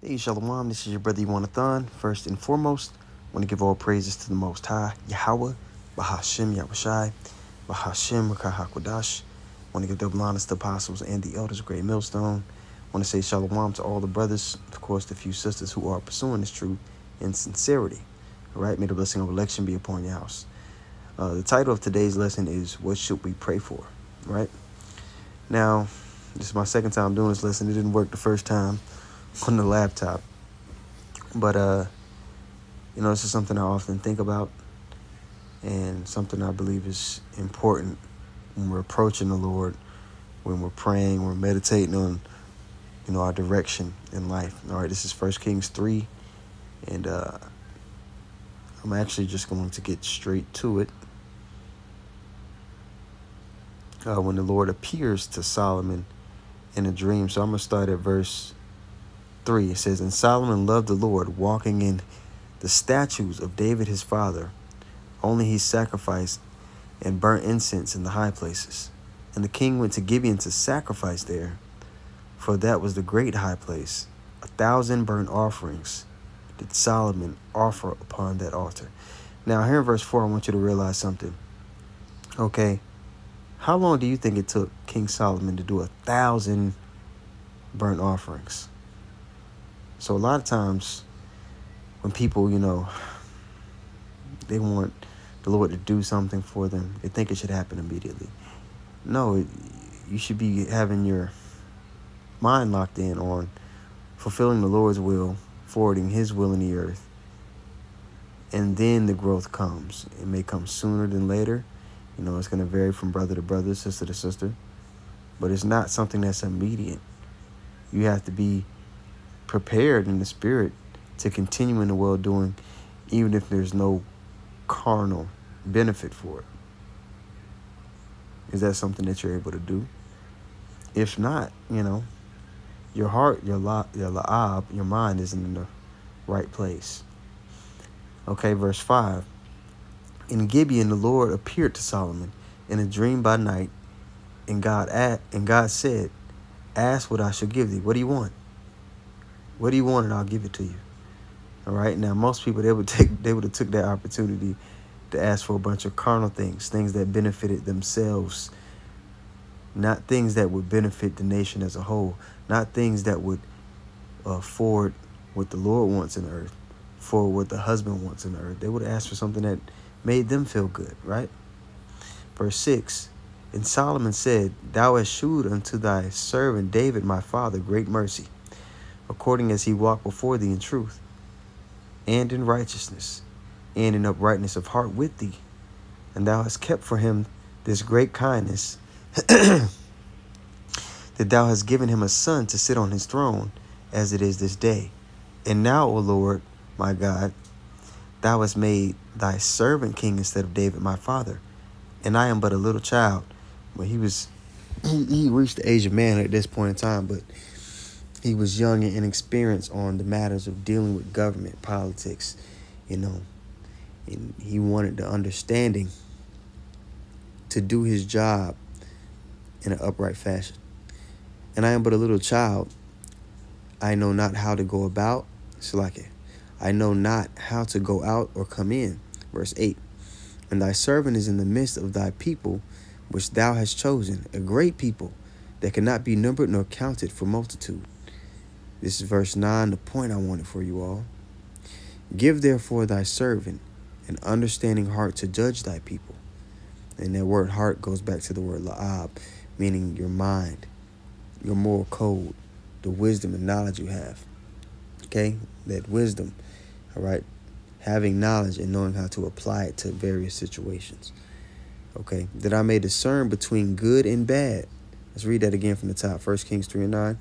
Hey, Shalom, this is your brother Thon. First and foremost, I want to give all praises to the Most High, Yahweh, Bahashim Yahushai, Bahashim Rakahakwadash. I want to give double honors to the apostles and the elders of Great Millstone. I want to say Shalom to all the brothers, of course, the few sisters who are pursuing this truth in sincerity. All right, may the blessing of election be upon your house. The title of today's lesson is, What Should We Pray For? Right? Now, this is my second time doing this lesson. It didn't work the first time on the laptop, but this is something I often think about and something I believe is important when we're approaching the Lord, when we're praying, we're meditating on our direction in life. All right, this is 1 Kings 3, and I'm actually just going to get straight to it. When the Lord appears to Solomon in a dream. So I'm going to start at verse 3. It says, And Solomon loved the Lord, walking in the statutes of David his father. Only he sacrificed and burnt incense in the high places. And the king went to Gibeon to sacrifice there, for that was the great high place. 1,000 burnt offerings did Solomon offer upon that altar. Now here in verse 4, I want you to realize something. Okay, how long do you think it took King Solomon to do 1,000 burnt offerings? So a lot of times when people, they want the Lord to do something for them, they think it should happen immediately. No, you should be having your mind locked in on fulfilling the Lord's will, forwarding his will in the earth. And then the growth comes. It may come sooner than later. It's going to vary from brother to brother, sister to sister. But it's not something that's immediate. You have to be prepared in the spirit to continue in the well-doing, even if there's no carnal benefit for it. Is that something that you're able to do? If not, your heart, your la'ab, your mind isn't in the right place. Okay, verse 5. In Gibeon, the Lord appeared to Solomon in a dream by night, and God said, Ask what I shall give thee. What do you want? What do you want, and I'll give it to you. All right. Now, most people, they would have took that opportunity to ask for a bunch of carnal things that benefited themselves, not things that would benefit the nation as a whole, not things that would forward what the Lord wants in the earth, forward what the husband wants in the earth. They would have asked for something that made them feel good, right? Verse 6, And Solomon said, Thou hast shewed unto thy servant David my father great mercy, according as he walked before thee in truth, and in righteousness, and in uprightness of heart with thee. And thou hast kept for him this great kindness, that thou hast given him a son to sit on his throne, as it is this day. And now, O Lord, my God, thou hast made thy servant king instead of David my father, and I am but a little child. Well, he reached the age of manhood at this point in time, but he was young and inexperienced on the matters of dealing with government, politics, and he wanted the understanding to do his job in an upright fashion. And I am but a little child. I know not how to go about. Salaki. I know not how to go out or come in. Verse 8. And thy servant is in the midst of thy people, which thou hast chosen, a great people that cannot be numbered nor counted for multitude. This is verse 9, the point I wanted for you all. Give therefore thy servant an understanding heart to judge thy people. And that word heart goes back to the word la'ab, meaning your mind, your moral code, the wisdom and knowledge you have. Okay, that wisdom, all right, having knowledge and knowing how to apply it to various situations. Okay, that I may discern between good and bad. Let's read that again from the top. 1 Kings 3 and 9.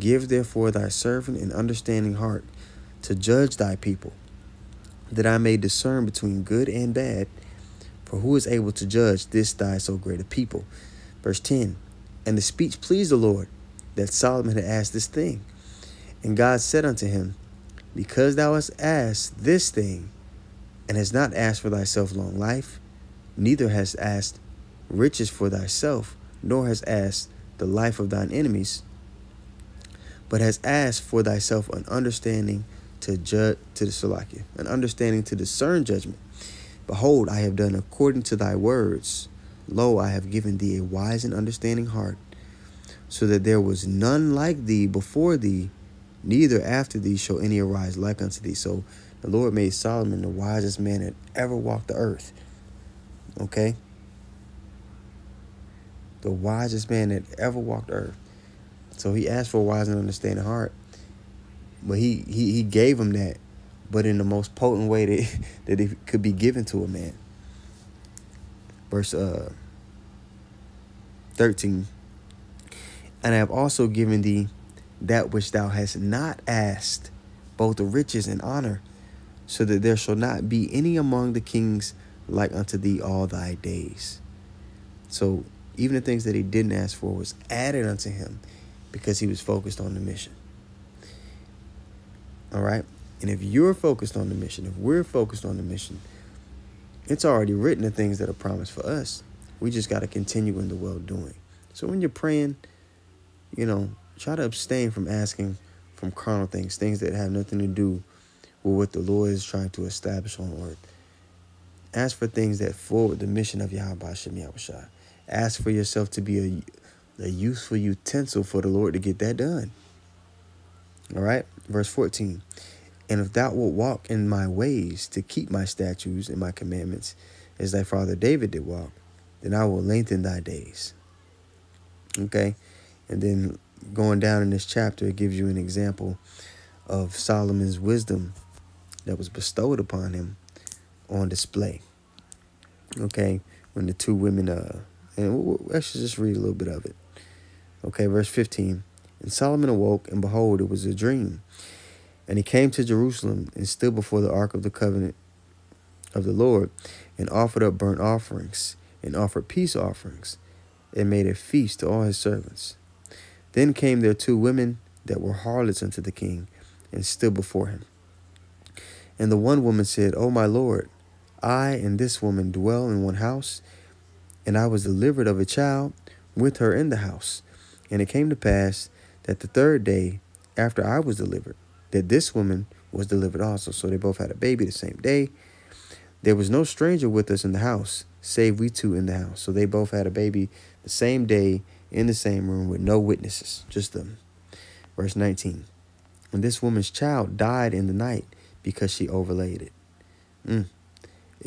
Give therefore thy servant an understanding heart to judge thy people, that I may discern between good and bad. For who is able to judge this thy so great a people? Verse 10. And the speech pleased the Lord, that Solomon had asked this thing. And God said unto him, Because thou hast asked this thing, and hast not asked for thyself long life, neither hast asked riches for thyself, nor hast asked the life of thine enemies, but hast asked for thyself an understanding to judge to the Salakia, an understanding to discern judgment. Behold, I have done according to thy words. Lo, I have given thee a wise and understanding heart, so that there was none like thee before thee, neither after thee shall any arise like unto thee. So the Lord made Solomon the wisest man that ever walked the earth. Okay? The wisest man that ever walked the earth. So he asked for a wise and understanding heart. But he gave him that, but in the most potent way that it could be given to a man. Verse 13. And I have also given thee that which thou hast not asked, both the riches and honor, so that there shall not be any among the kings like unto thee all thy days. So even the things that he didn't ask for was added unto him because he was focused on the mission. All right? And if you're focused on the mission, if we're focused on the mission, it's already written the things that are promised for us. We just got to continue in the well-doing. So when you're praying, try to abstain from asking from carnal things, things that have nothing to do with what the Lord is trying to establish on earth. Ask for things that forward the mission of Yahweh Hashem Yahushua. Ask for yourself to be a useful utensil for the Lord to get that done. All right? Verse 14. And if thou wilt walk in my ways to keep my statutes and my commandments, as thy father David did walk, then I will lengthen thy days. Okay? And then going down in this chapter, it gives you an example of Solomon's wisdom that was bestowed upon him on display. Okay? When the two women, and let's just read a little bit of it. Okay, verse 15. And Solomon awoke, and behold, it was a dream. And he came to Jerusalem and stood before the ark of the covenant of the Lord, and offered up burnt offerings, and offered peace offerings, and made a feast to all his servants. Then came there two women that were harlots unto the king, and stood before him. And the one woman said, O my Lord, I and this woman dwell in one house, and I was delivered of a child with her in the house. And it came to pass that the third day after I was delivered, that this woman was delivered also. So they both had a baby the same day. There was no stranger with us in the house, save we two in the house. So they both had a baby the same day in the same room with no witnesses, just them. Verse 19. And this woman's child died in the night because she overlaid it. And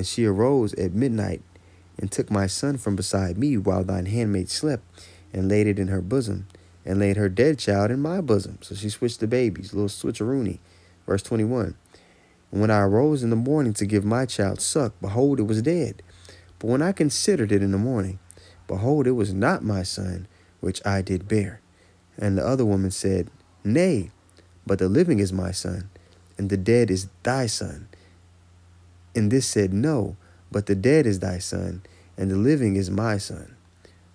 she arose at midnight and took my son from beside me while thine handmaid slept, and laid it in her bosom, and laid her dead child in my bosom. So she switched the babies, a little switcheroony. Verse 21. And when I arose in the morning to give my child suck, behold, it was dead. But when I considered it in the morning, behold, it was not my son, which I did bear. And the other woman said, Nay, but the living is my son, and the dead is thy son. And this said, No, but the dead is thy son, and the living is my son.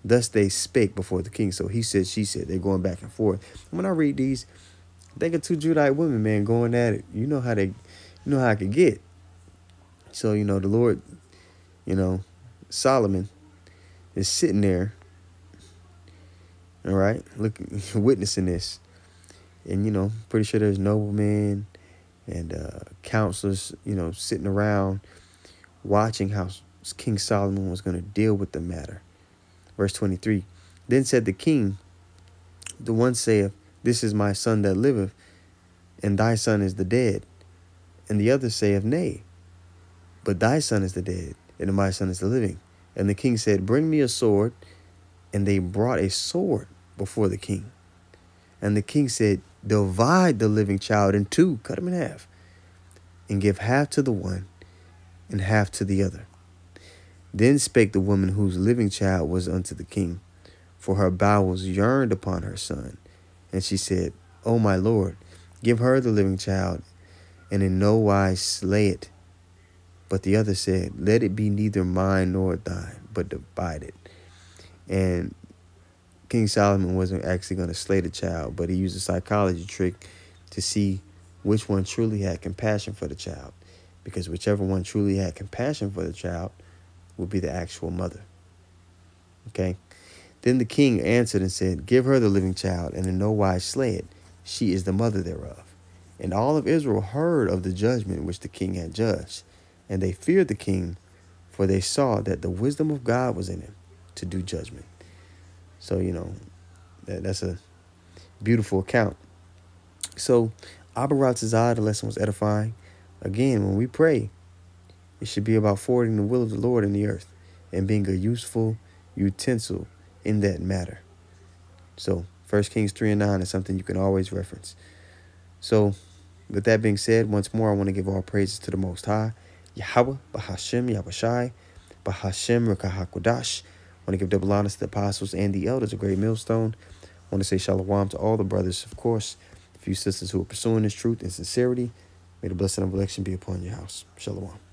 Thus they spake before the king. So he said, she said. They're going back and forth. When I read these, I think of two Judite women, man, going at it. You know how I could get. So, the Lord, Solomon is sitting there, all right, looking, witnessing this. And, pretty sure there's noblemen and counselors, sitting around watching how King Solomon was going to deal with the matter. Verse 23. Then said the king, the one saith, This is my son that liveth, and thy son is the dead. And the other saith, Nay, but thy son is the dead, and my son is the living. And the king said, Bring me a sword. And they brought a sword before the king. And the king said, Divide the living child in two, cut him in half, and give half to the one and half to the other. Then spake the woman whose living child was unto the king, for her bowels yearned upon her son. And she said, O my lord, give her the living child, and in no wise slay it. But the other said, Let it be neither mine nor thine, but divide it. And King Solomon wasn't actually going to slay the child, but he used a psychology trick to see which one truly had compassion for the child. Because whichever one truly had compassion for the child would be the actual mother. Okay? Then the king answered and said, Give her the living child, and in no wise slay it. she is the mother thereof. And all of Israel heard of the judgment which the king had judged, and they feared the king, for they saw that the wisdom of God was in him to do judgment. So, that's a beautiful account. So, Abba Ratzazah, the lesson was edifying. Again, when we pray, it should be about forwarding the will of the Lord in the earth and being a useful utensil in that matter. So, 1 Kings 3:9 is something you can always reference. So, with that being said, once more, I want to give all praises to the Most High, Yahweh, Bahashem, Yahushai, Bahashem, Rekahakodash. I want to give double honors to the apostles and the elders of Great Millstone. I want to say shalom to all the brothers, of course, a few sisters who are pursuing this truth in sincerity. May the blessing of election be upon your house. Shalom.